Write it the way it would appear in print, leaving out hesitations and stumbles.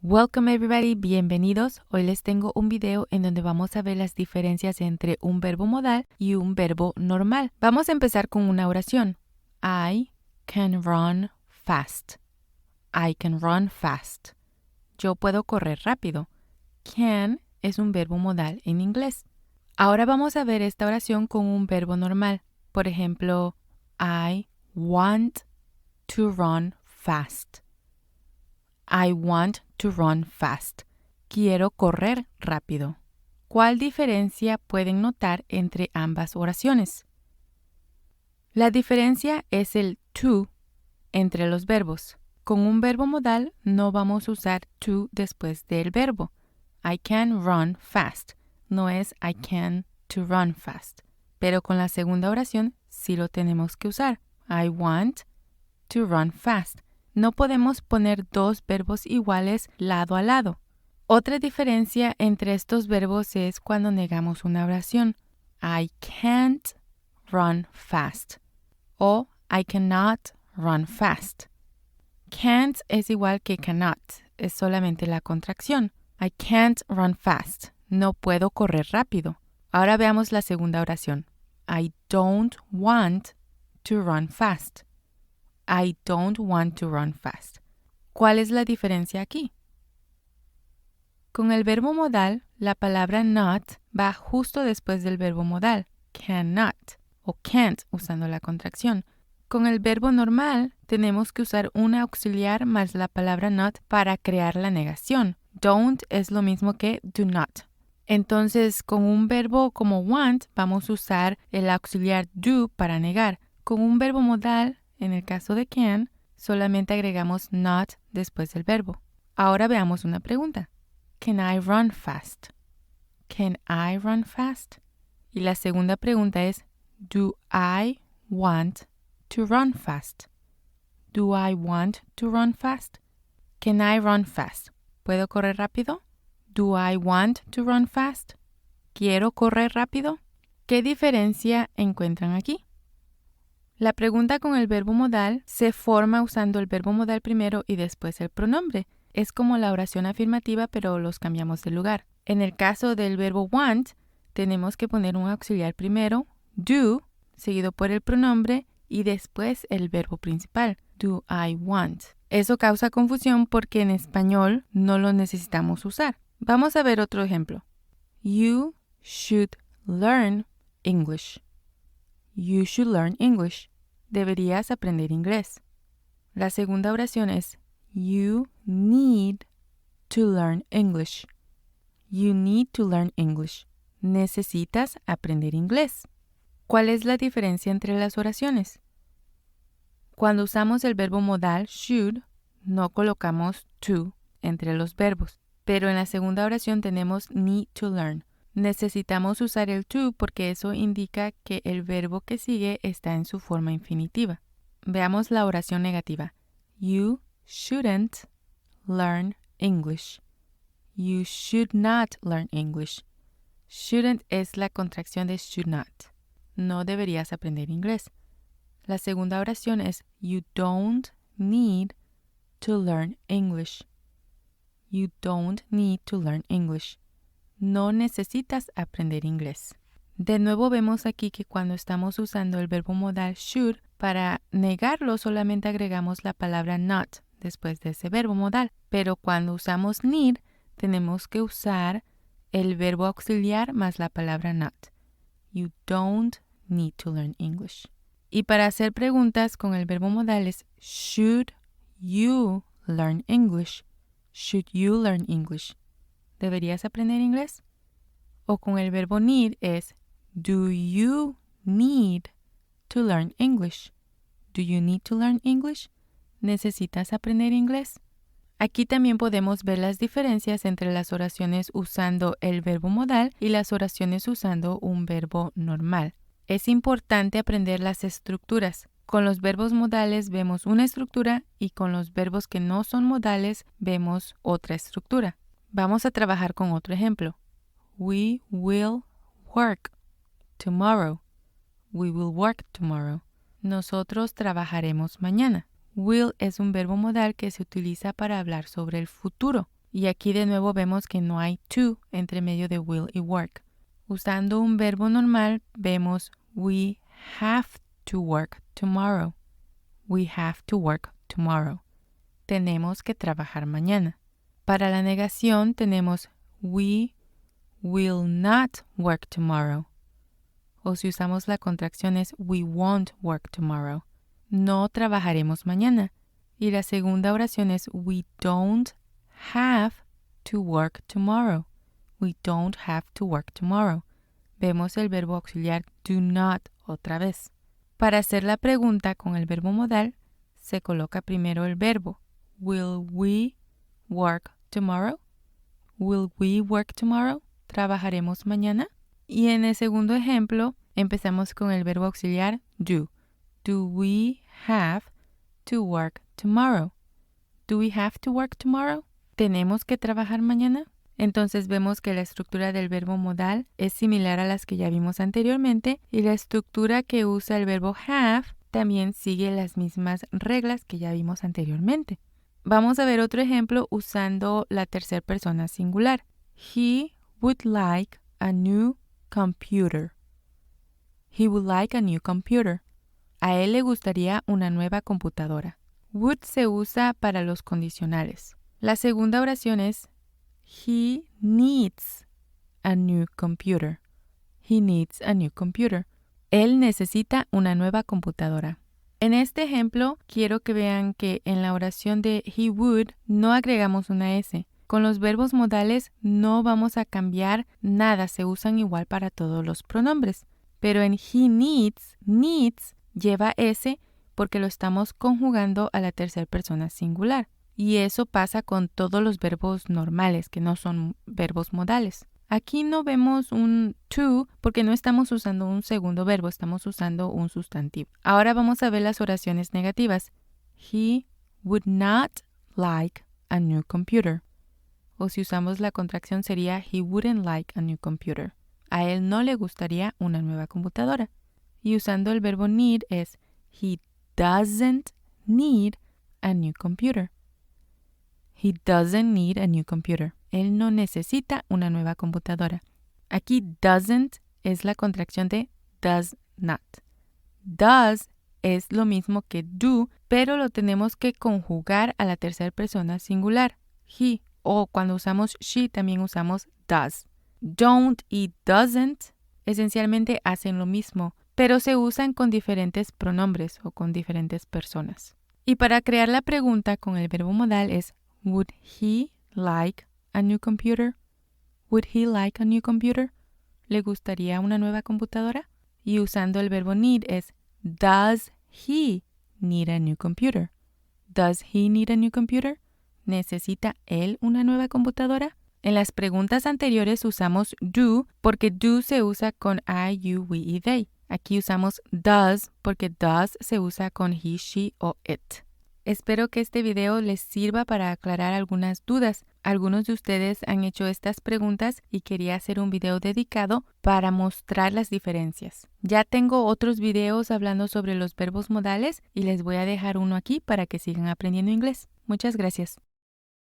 Welcome everybody, bienvenidos. Hoy les tengo un video en donde vamos a ver las diferencias entre un verbo modal y un verbo normal. Vamos a empezar con una oración. I can run fast. I can run fast. Yo puedo correr rápido. Can es un verbo modal en inglés. Ahora vamos a ver esta oración con un verbo normal. Por ejemplo, I want to run fast. I want to run fast. Quiero correr rápido. ¿Cuál diferencia pueden notar entre ambas oraciones? La diferencia es el to entre los verbos. Con un verbo modal no vamos a usar to después del verbo. I can run fast. No es I can to run fast. Pero con la segunda oración sí lo tenemos que usar. I want to run fast. No podemos poner dos verbos iguales lado a lado. Otra diferencia entre estos verbos es cuando negamos una oración. I can't run fast o I cannot run fast. Can't es igual que cannot, es solamente la contracción. I can't run fast. No puedo correr rápido. Ahora veamos la segunda oración. I don't want to run fast. I don't want to run fast. ¿Cuál es la diferencia aquí? Con el verbo modal, la palabra not va justo después del verbo modal, cannot o can't usando la contracción. Con el verbo normal, tenemos que usar un auxiliar más la palabra not para crear la negación. Don't es lo mismo que do not. Entonces, con un verbo como want, vamos a usar el auxiliar do para negar. Con un verbo modal, en el caso de can, solamente agregamos not después del verbo. Ahora veamos una pregunta. Can I run fast? Can I run fast? Y la segunda pregunta es, do I want to run fast? Do I want to run fast? Can I run fast? ¿Puedo correr rápido? Do I want to run fast? ¿Quiero correr rápido? ¿Qué diferencia encuentran aquí? La pregunta con el verbo modal se forma usando el verbo modal primero y después el pronombre. Es como la oración afirmativa, pero los cambiamos de lugar. En el caso del verbo want, tenemos que poner un auxiliar primero, do, seguido por el pronombre y después el verbo principal, do I want. Eso causa confusión porque en español no lo necesitamos usar. Vamos a ver otro ejemplo. You should learn English. You should learn English. Deberías aprender inglés. La segunda oración es you need to learn English. You need to learn English. Necesitas aprender inglés. ¿Cuál es la diferencia entre las oraciones? Cuando usamos el verbo modal should, no colocamos to entre los verbos, pero en la segunda oración tenemos need to learn. Necesitamos usar el to porque eso indica que el verbo que sigue está en su forma infinitiva. Veamos la oración negativa. You shouldn't learn English. You should not learn English. Shouldn't es la contracción de should not. No deberías aprender inglés. La segunda oración es you don't need to learn English. You don't need to learn English. No necesitas aprender inglés. De nuevo vemos aquí que cuando estamos usando el verbo modal should, para negarlo solamente agregamos la palabra not después de ese verbo modal. Pero cuando usamos need, tenemos que usar el verbo auxiliar más la palabra not. You don't need to learn English. Y para hacer preguntas con el verbo modal es should you learn English? Should you learn English? ¿Deberías aprender inglés? O con el verbo need es do you need to learn English? Do you need to learn English? ¿Necesitas aprender inglés? Aquí también podemos ver las diferencias entre las oraciones usando el verbo modal y las oraciones usando un verbo normal. Es importante aprender las estructuras. Con los verbos modales vemos una estructura y con los verbos que no son modales vemos otra estructura. Vamos a trabajar con otro ejemplo. We will work tomorrow. We will work tomorrow. Nosotros trabajaremos mañana. Will es un verbo modal que se utiliza para hablar sobre el futuro. Y aquí de nuevo vemos que no hay to entre medio de will y work. Usando un verbo normal, vemos we have to work tomorrow. We have to work tomorrow. Tenemos que trabajar mañana. Para la negación tenemos we will not work tomorrow. O si usamos la contracción es we won't work tomorrow. No trabajaremos mañana. Y la segunda oración es we don't have to work tomorrow. We don't have to work tomorrow. Vemos el verbo auxiliar do not otra vez. Para hacer la pregunta con el verbo modal, se coloca primero el verbo. Will we work tomorrow? Will we work tomorrow? ¿Trabajaremos mañana? Y en el segundo ejemplo, empezamos con el verbo auxiliar do. Do we have to work tomorrow? Do we have to work tomorrow? ¿Tenemos que trabajar mañana? Entonces vemos que la estructura del verbo modal es similar a las que ya vimos anteriormente y la estructura que usa el verbo have también sigue las mismas reglas que ya vimos anteriormente. Vamos a ver otro ejemplo usando la tercera persona singular. He would like a new computer. He would like a new computer. A él le gustaría una nueva computadora. Would se usa para los condicionales. La segunda oración es he needs a new computer. He needs a new computer. Él necesita una nueva computadora. En este ejemplo, quiero que vean que en la oración de he would no agregamos una S. Con los verbos modales no vamos a cambiar nada, se usan igual para todos los pronombres. Pero en he needs lleva S porque lo estamos conjugando a la tercera persona singular. Y eso pasa con todos los verbos normales, que no son verbos modales. Aquí no vemos un to porque no estamos usando un segundo verbo, estamos usando un sustantivo. Ahora vamos a ver las oraciones negativas. He would not like a new computer. O si usamos la contracción sería he wouldn't like a new computer. A él no le gustaría una nueva computadora. Y usando el verbo need es he doesn't need a new computer. He doesn't need a new computer. Él no necesita una nueva computadora. Aquí doesn't es la contracción de does not. Does es lo mismo que do, pero lo tenemos que conjugar a la tercera persona singular. He, o cuando usamos she también usamos does. Don't y doesn't esencialmente hacen lo mismo, pero se usan con diferentes pronombres o con diferentes personas. Y para crear la pregunta con el verbo modal es would he like a new computer? Would he like a new computer? ¿Le gustaría una nueva computadora? Y usando el verbo need es does he need a new computer? Does he need a new computer? ¿Necesita él una nueva computadora? En las preguntas anteriores usamos do porque do se usa con I, you, we y they. Aquí usamos does porque does se usa con he, she o it. Espero que este video les sirva para aclarar algunas dudas. Algunos de ustedes han hecho estas preguntas y quería hacer un video dedicado para mostrar las diferencias. Ya tengo otros videos hablando sobre los verbos modales y les voy a dejar uno aquí para que sigan aprendiendo inglés. Muchas gracias.